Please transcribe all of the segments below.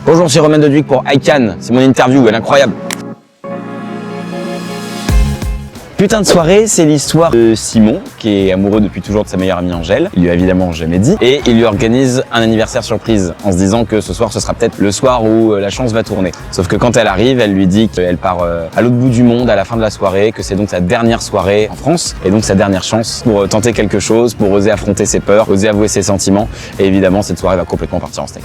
Bonjour, c'est Romain Deduic pour iCan. C'est mon interview, elle est incroyable. Putain de soirée, c'est l'histoire de Simon, qui est amoureux depuis toujours de sa meilleure amie Angèle. Il lui a évidemment jamais dit. Et il lui organise un anniversaire surprise, en se disant que ce soir, ce sera peut-être le soir où la chance va tourner. Sauf que quand elle arrive, elle lui dit qu'elle part à l'autre bout du monde à la fin de la soirée, que c'est donc sa dernière soirée en France, et donc sa dernière chance pour tenter quelque chose, pour oser affronter ses peurs, oser avouer ses sentiments. Et évidemment, cette soirée va complètement partir en steak.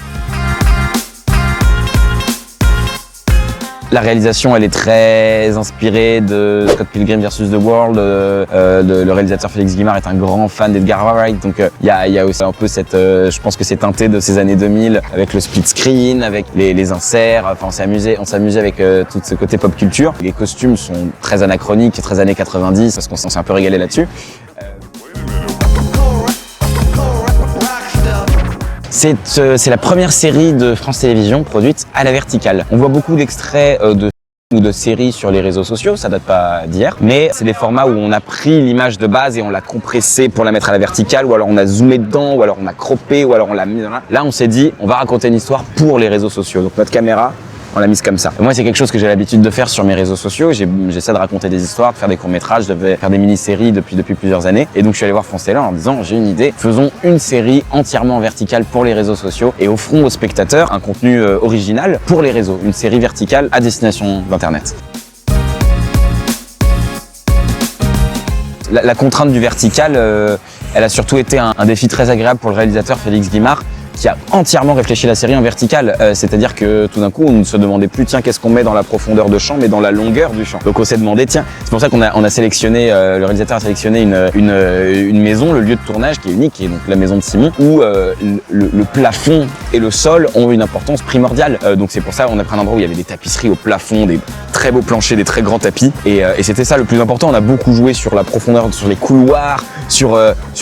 La réalisation, elle est très inspirée de Scott Pilgrim vs. The World. Le réalisateur Félix Guimard est un grand fan d'Edgar Wright, donc il y a aussi un peu cette, je pense que c'est teinté de ces années 2000 avec le split screen, avec les inserts. Enfin, on s'est amusé avec tout ce côté pop culture. Les costumes sont très anachroniques, très années 90, parce qu'on s'est un peu régalé là-dessus. C'est la première série de France Télévisions produite à la verticale. On voit beaucoup d'extraits ou de séries sur les réseaux sociaux, ça date pas d'hier, mais c'est des formats où on a pris l'image de base et on l'a compressée pour la mettre à la verticale, ou alors on a zoomé dedans, ou alors on a croppé, ou alors on l'a mis dans là. Là, on s'est dit, on va raconter une histoire pour les réseaux sociaux. Donc notre caméra, on l'a mise comme ça. Moi, c'est quelque chose que j'ai l'habitude de faire sur mes réseaux sociaux. J'essaie de raconter des histoires, de faire des courts-métrages, de faire des mini-séries depuis plusieurs années. Et donc, je suis allé voir France Télé en disant, j'ai une idée, faisons une série entièrement verticale pour les réseaux sociaux et offrons aux spectateurs un contenu original pour les réseaux. Une série verticale à destination d'Internet. La contrainte du vertical, elle a surtout été un défi très agréable pour le réalisateur Félix Guimard, qui a entièrement réfléchi la série en verticale. C'est-à-dire que tout d'un coup, on ne se demandait plus, tiens, qu'est-ce qu'on met dans la profondeur de champ, mais dans la longueur du champ. Donc on s'est demandé, tiens, c'est pour ça qu'on a sélectionné, le réalisateur a sélectionné une maison, le lieu de tournage qui est unique, qui est donc la maison de Simon, où le plafond et le sol ont une importance primordiale. Donc c'est pour ça qu'on a pris un endroit où il y avait des tapisseries au plafond, des très beaux planchers, des très grands tapis. Et c'était ça le plus important. On a beaucoup joué sur la profondeur, sur les couloirs, sur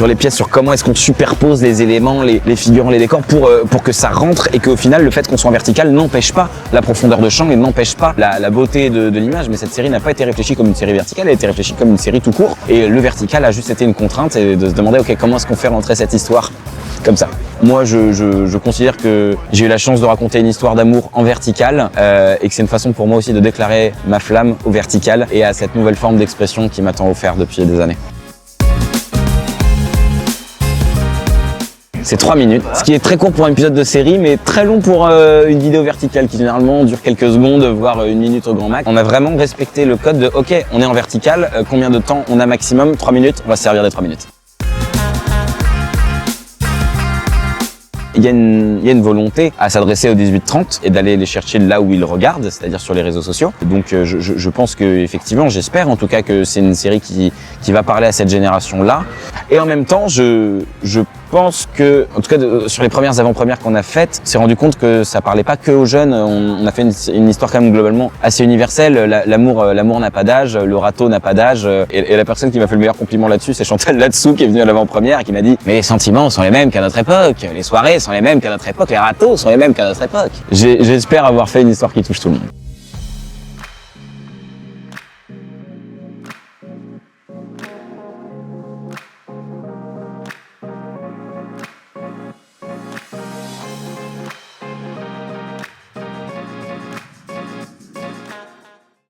les pièces, sur comment est-ce qu'on superpose les éléments, les figurants, les décors, pour que ça rentre et qu'au final, le fait qu'on soit en vertical n'empêche pas la profondeur de champ et n'empêche pas la beauté de l'image. Mais cette série n'a pas été réfléchie comme une série verticale, elle a été réfléchie comme une série tout court. Et le vertical a juste été une contrainte et de se demander, ok, comment est-ce qu'on fait rentrer cette histoire comme ça. Moi, je considère que j'ai eu la chance de raconter une histoire d'amour en vertical et que c'est une façon pour moi aussi de déclarer ma flamme au vertical et à cette nouvelle forme d'expression qui m'attend offert depuis des années. C'est 3 minutes, ce qui est très court pour un épisode de série, mais très long pour une vidéo verticale qui généralement dure quelques secondes, voire 1 minute au grand max. On a vraiment respecté le code de ok, on est en vertical, combien de temps on a maximum? 3 minutes, on va se servir des 3 minutes. Il y a une volonté à s'adresser aux 18-30 et d'aller les chercher là où ils regardent, c'est-à-dire sur les réseaux sociaux. Donc je pense que effectivement, j'espère en tout cas que c'est une série qui va parler à cette génération-là. Et en même temps, je pense que, en tout cas sur les premières avant-premières qu'on a faites, on s'est rendu compte que ça parlait pas que aux jeunes. On a fait une histoire quand même globalement assez universelle. L'amour n'a pas d'âge, le râteau n'a pas d'âge. Et la personne qui m'a fait le meilleur compliment là-dessus, c'est Chantal Latsou qui est venue à l'avant-première et qui m'a dit « Mais les sentiments sont les mêmes qu'à notre époque, les soirées sont les mêmes qu'à notre époque, les râteaux sont les mêmes qu'à notre époque. » J'espère avoir fait une histoire qui touche tout le monde.